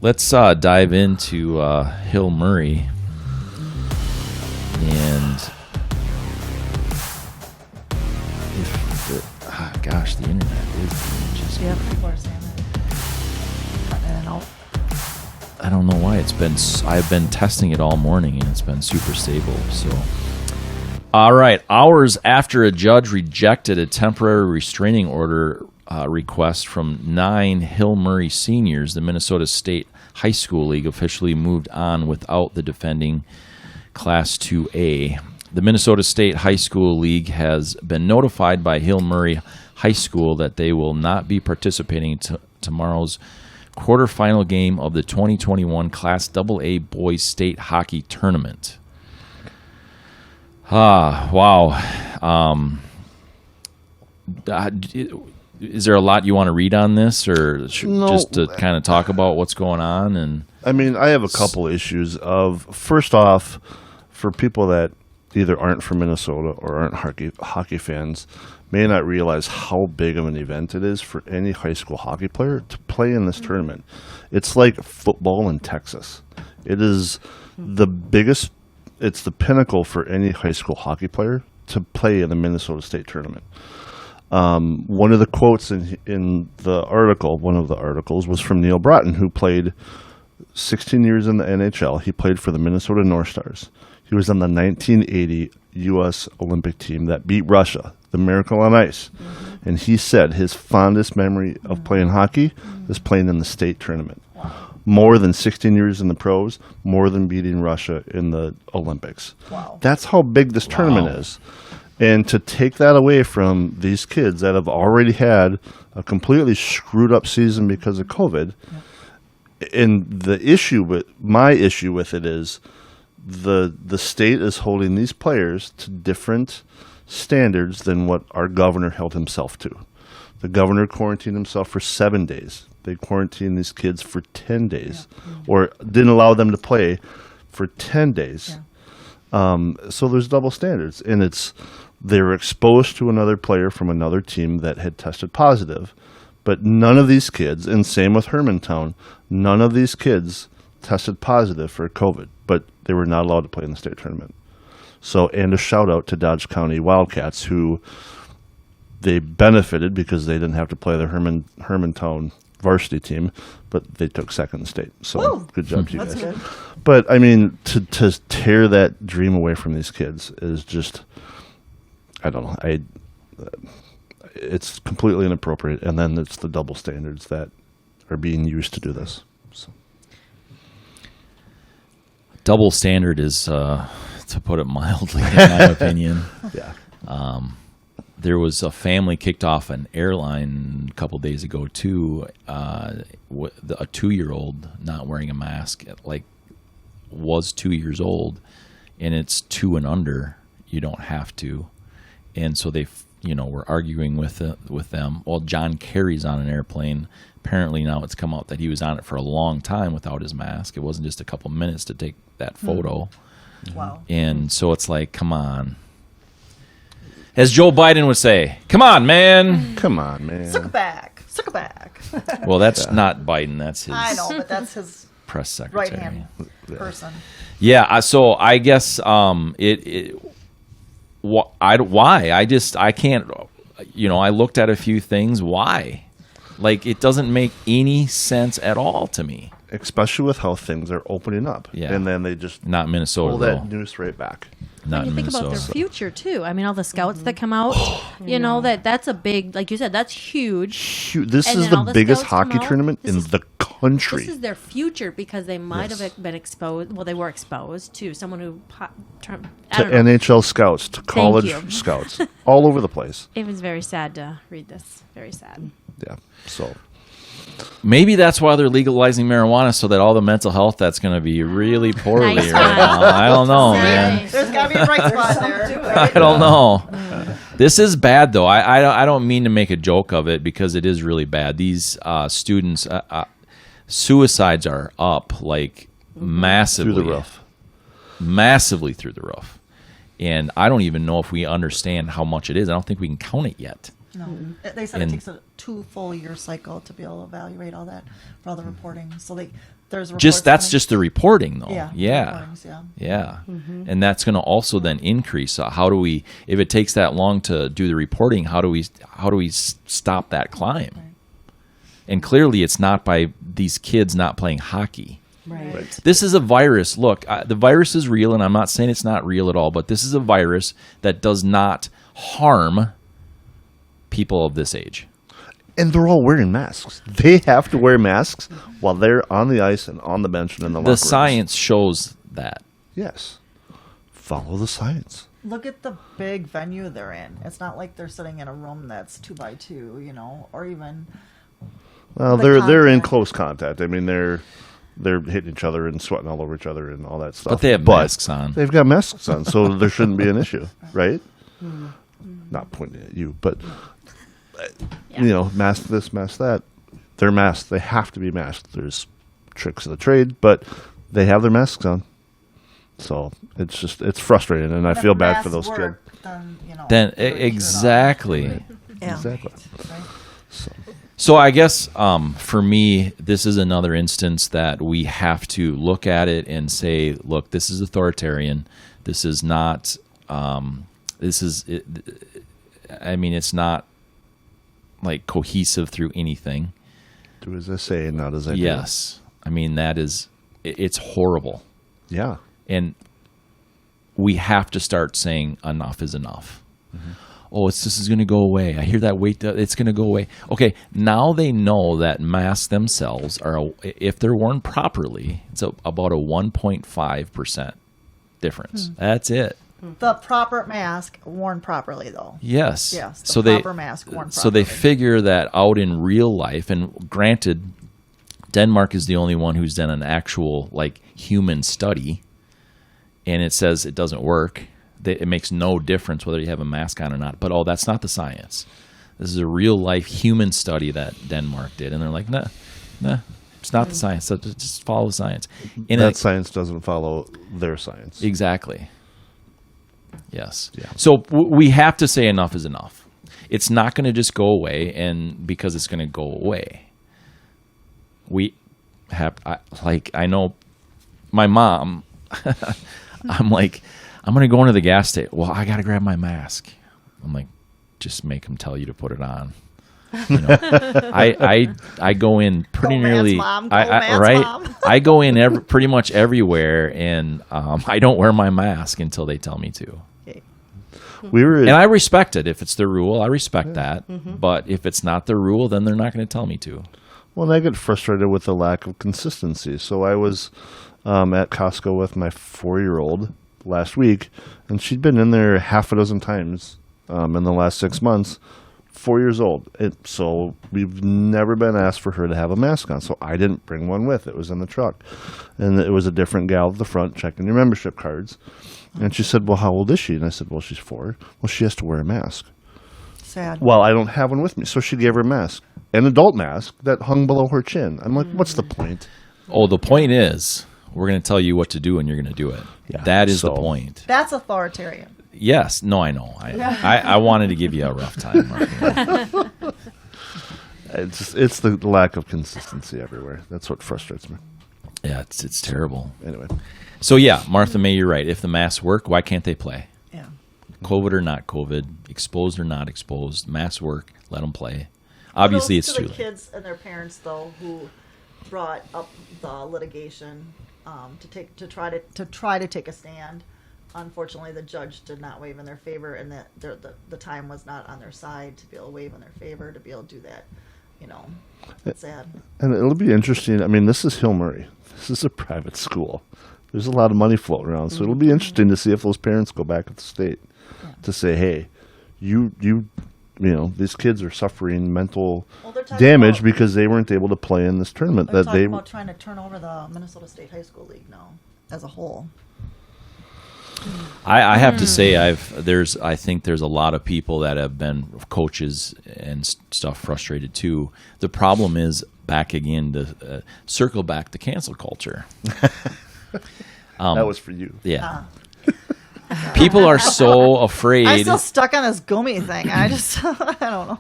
let's dive into Hill Murray. And gosh, the internet is just... Yeah, people are saying that. Cutting in and out. I don't know why I've been testing it all morning and it's been super stable. So, all right, hours after a judge rejected a temporary restraining order request from 9 Hill Murray seniors, the Minnesota State High School League officially moved on without the defending Class 2A. The Minnesota State High School League has been notified by Hill Murray High School that they will not be participating in tomorrow's quarterfinal game of the 2021 Class AA Boys State Hockey Tournament. Wow. Is there a lot you want to read on this, or No. just to kind of talk about what's going on? And I mean, I have a couple issues of, first off, for people that either aren't from Minnesota or aren't hockey fans, may not realize how big of an event it is for any high school hockey player to play in this tournament. It's like football in Texas. It is the biggest, it's the pinnacle for any high school hockey player to play in the Minnesota State tournament. One of the quotes in the article, one of the articles, was from Neil Broughton, who played 16 years in the NHL. He played for the Minnesota North Stars. He was on the 1980 U.S. Olympic team that beat Russia, the Miracle on Ice. Mm-hmm. And he said his fondest memory of playing hockey is playing in the state tournament. Wow. More than 16 years in the pros, more than beating Russia in the Olympics. Wow. That's how big this tournament is. And to take that away from these kids that have already had a completely screwed up season because of COVID, and my issue with it is the state is holding these players to different standards than what our governor held himself to. The governor quarantined himself for 7 days. They quarantined these kids for 10 days, or didn't allow them to play for 10 days. So there's double standards, and they were exposed to another player from another team that had tested positive, but none of these kids, and same with Hermantown, none of these kids tested positive for COVID, but they were not allowed to play in the state tournament. So, and a shout out to Dodge County Wildcats, who they benefited because they didn't have to play the Hermantown varsity team, but they took second in state. So Woo! Good job to you That's guys. good. But I mean, to tear that dream away from these kids is just, I don't know. It's completely inappropriate, and then it's the double standards that are being used to do this. So. double standard is, to put it mildly, in my opinion. Yeah. There was a family kicked off an airline a couple days ago too. A 2-year-old not wearing a mask, was 2 years old, and it's 2 and under. You don't have to, and so they, were arguing with them. Well, John Kerry's on an airplane. Apparently now it's come out that he was on it for a long time without his mask. It wasn't just a couple minutes to take that photo. Wow. And so it's like, come on. As Joe Biden would say, come on, man. Come on, man. Suck it back. Suck it back. Well, that's not Biden. That's his I know, but that's his press secretary. right-hand person. Yeah, so I guess why? I can't, I looked at a few things. Why? It doesn't make any sense at all to me. Especially with how things are opening up. Yeah. And then they just Not Minnesota, pull though. that noose right back. Not you in think Minnesota. about their future too. I mean, all the scouts that come out, that's a big, like you said, that's huge. This And is then the all the biggest scouts come hockey out. tournament in the country. This is their future because they might Yes. have been exposed. Well, they were exposed to someone who. I To don't know. NHL scouts, to college you. scouts, all over the place. It was very sad to read this. Very sad. Yeah. So Maybe that's why they're legalizing marijuana, so that all the mental health that's going to be really poorly Nice right one. now. I don't know, man. There's got to be a bright spot there. I don't know. This is bad, though. I don't mean to make a joke of it because it is really bad. These students, suicides are up massively. through the roof. Massively through the roof. And I don't even know if we understand how much it is. I don't think we can count it yet. No, they said And- it takes a 2 full year cycle to be able to evaluate all that for all the reporting. So There's reports Just that's coming. just the reporting, though. Yeah. Yeah. reportings, yeah. Yeah. And that's going to also then increase. How do we, if it takes that long to do the reporting, how do we stop that climb? Right. And clearly it's not by these kids not playing hockey. Right. This is a virus. Look, the virus is real, and I'm not saying it's not real at all, but this is a virus that does not harm people of this age. And they're all wearing masks. They have to wear masks while they're on the ice and on the bench and in the locker The rooms. science shows that. Yes. Follow the science. Look at the big venue they're in. It's not like they're sitting in a room that's 2x2, or even. Well, The they're in contact. close contact. I mean, they're hitting each other and sweating all over each other and all that stuff. But they have masks on. They've got masks on, so there shouldn't be an issue, right? Not pointing at you, but mask this, mask that. They're masked. They have to be masked. There's tricks of the trade, but they have their masks on. So it's frustrating, and I If feel bad for masks those work, kids. Then, Then exactly. Yeah. Exactly. Right? So I guess for me, this is another instance that we have to look at it and say, look, this is authoritarian. This is not. It's not like cohesive through anything. Do as I say, not as I do. Yes, I mean it's horrible, Yeah. and we have to start saying enough is enough. Oh, this is going to go away. I hear that weight. It's going to go away. Okay, now they know that masks themselves are, if they're worn properly, it's about a 1.5% difference. That's it. The proper mask worn properly, though. Yes. Yes, the so proper mask worn So they properly. figure that out in real life. And granted, Denmark is the only one who's done an actual human study, and it says it doesn't work. It makes no difference whether you have a mask on or not. But that's not the science. This is a real life human study that Denmark did, and they're like, nah, it's not the science. So just follow the science. And That science doesn't follow their science. exactly. Yes. Yeah. So we have to say enough is enough. It's not going to just go away, and because it's going to go away, we have. I know my mom. I'm like, I'm going to go into the gas station. Well, I got to grab my mask. I'm like, just make them tell you to put it on. I go in pretty Go, man's nearly. mom. Go, man's right. mom. I go in pretty much everywhere, and I don't wear my mask until they tell me to. Okay. We were And I respect it. If it's the rule, I respect that. But if it's not the rule, then they're not going to tell me to. Well, and I get frustrated with the lack of consistency. So I was at Costco with my 4-year-old last week, and she'd been in there half a dozen times in the last 6 months. 4 years old. So we've never been asked for her to have a mask on. So I didn't bring one with. It was in the truck. And it was a different gal at the front checking your membership cards. And she said, well, how old is she? And I said, well, she's 4. Well, she has to wear a mask. Sad. Well, I don't have one with me. So she gave her a mask, an adult mask that hung below her chin. I'm like, what's the point? Oh, the point is, we're going to tell you what to do, and you're going to do it. Yeah, That is the so- point. That's authoritarian. Yes. No, I know. I wanted to give you a rough time. Mark. It's the lack of consistency everywhere. That's what frustrates me. Yeah, it's terrible. Anyway, So, yeah, Martha May, you're right. If the masks work, why can't they play? Yeah. COVID or not COVID, exposed or not exposed, masks work, let them play. Obviously, it's Kudos to too the late. kids and their parents, though, who brought up the litigation to try to take a stand. Unfortunately, the judge did not waive in their favor, and that the time was not on their side to be able to waive in their favor to be able to do that. It's sad. and it'll be interesting. I mean, this is Hill Murray. This is a private school. There's a lot of money floating around, so it'll be interesting to see if those parents go back at the state to say, "Hey, you know, these kids are suffering mental Well, they're talking damage about- because they weren't able to play in this tournament They're that talking they." about trying to turn over the Minnesota State High School League now as a whole. I have to say, I think there's a lot of people that have been coaches and stuff frustrated too. The problem is back again to circle back to cancel culture. That was for you. Yeah, people are so afraid. I'm still stuck on this gummy thing. I just I don't know.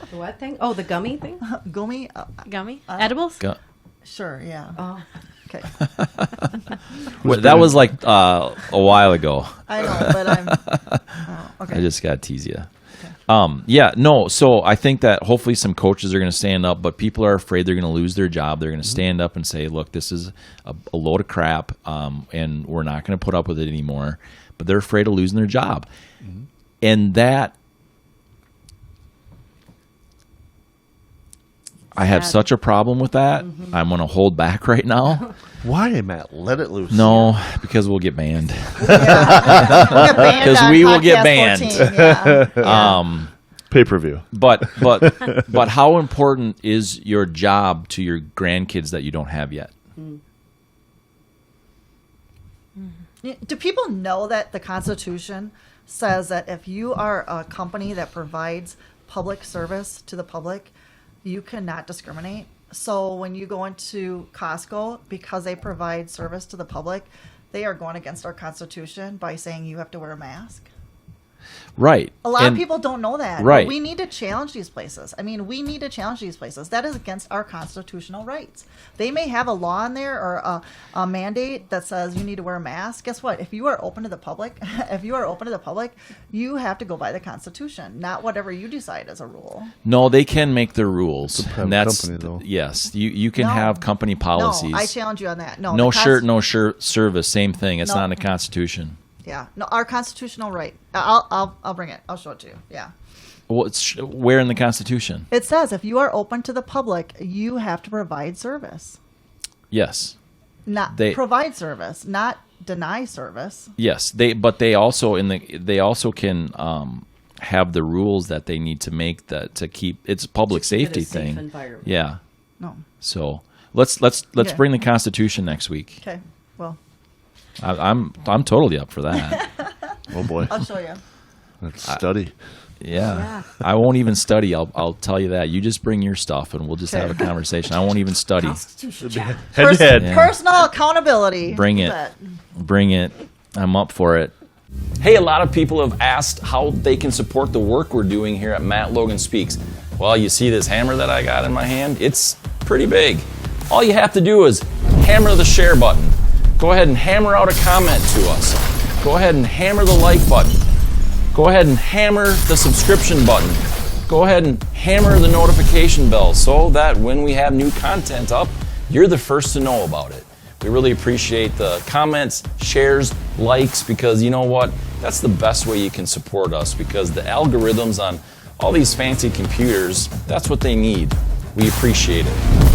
The what thing? Oh, the gummy thing? Gummy? Gummy? Edibles? Go- Sure, yeah. Oh. Okay. Well, that was like a while ago. I know, but I'm. Oh, okay. I just got to tease you. Yeah, no. So I think that hopefully some coaches are going to stand up, but people are afraid they're going to lose their job. They're going to stand up and say, "Look, this is a load of crap, and we're not going to put up with it anymore." But they're afraid of losing their job, and that I have Sad. such a problem with that. I'm going to hold back right now. Why, Matt? Let it loose. No, because we'll get banned. Because we will get banned. Yeah. Pay-per-view. But how important is your job to your grandkids that you don't have yet? Do people know that the Constitution says that if you are a company that provides public service to the public, you cannot discriminate? So when you go into Costco, because they provide service to the public, they are going against our Constitution by saying you have to wear a mask. Right. A lot of people don't know that. Right. We need to challenge these places. I mean, we need to challenge these places. That is against our constitutional rights. They may have a law in there or a mandate that says you need to wear a mask. Guess what? If you are open to the public, you have to go by the Constitution, not whatever you decide as a rule. No, they can make their rules. And that's company, though. yes. You can No. have company policies. No, I challenge you on that. No, No the shirt, no shirt service. Same thing. It's No. not in the Constitution. Yeah, no, our constitutional right. I'll bring it. I'll show it to you. Yeah. Well, it's where in the Constitution? It says if you are open to the public, you have to provide service. Yes. Not provide service, not deny service. Yes. They also can have the rules that they need to make that to keep it's a public safety thing. Environment. Yeah. No. So let's Okay. bring the Constitution next week. Okay. Well, I'm totally up for that. Oh, boy. I'll show you. Let's study. Yeah. I won't even study. I'll tell you that. You just bring your stuff and we'll just have a conversation. I won't even study. Constitution chat. Head to head. Yeah. Personal accountability. Bring it. But Bring it. I'm up for it. Hey, a lot of people have asked how they can support the work we're doing here at Matt Logan Speaks. Well, you see this hammer that I got in my hand? It's pretty big. All you have to do is hammer the share button. Go ahead and hammer out a comment to us. Go ahead and hammer the like button. Go ahead and hammer the subscription button. Go ahead and hammer the notification bell so that when we have new content up, you're the first to know about it. We really appreciate the comments, shares, likes, because you know what? That's the best way you can support us, because the algorithms on all these fancy computers, that's what they need. We appreciate it.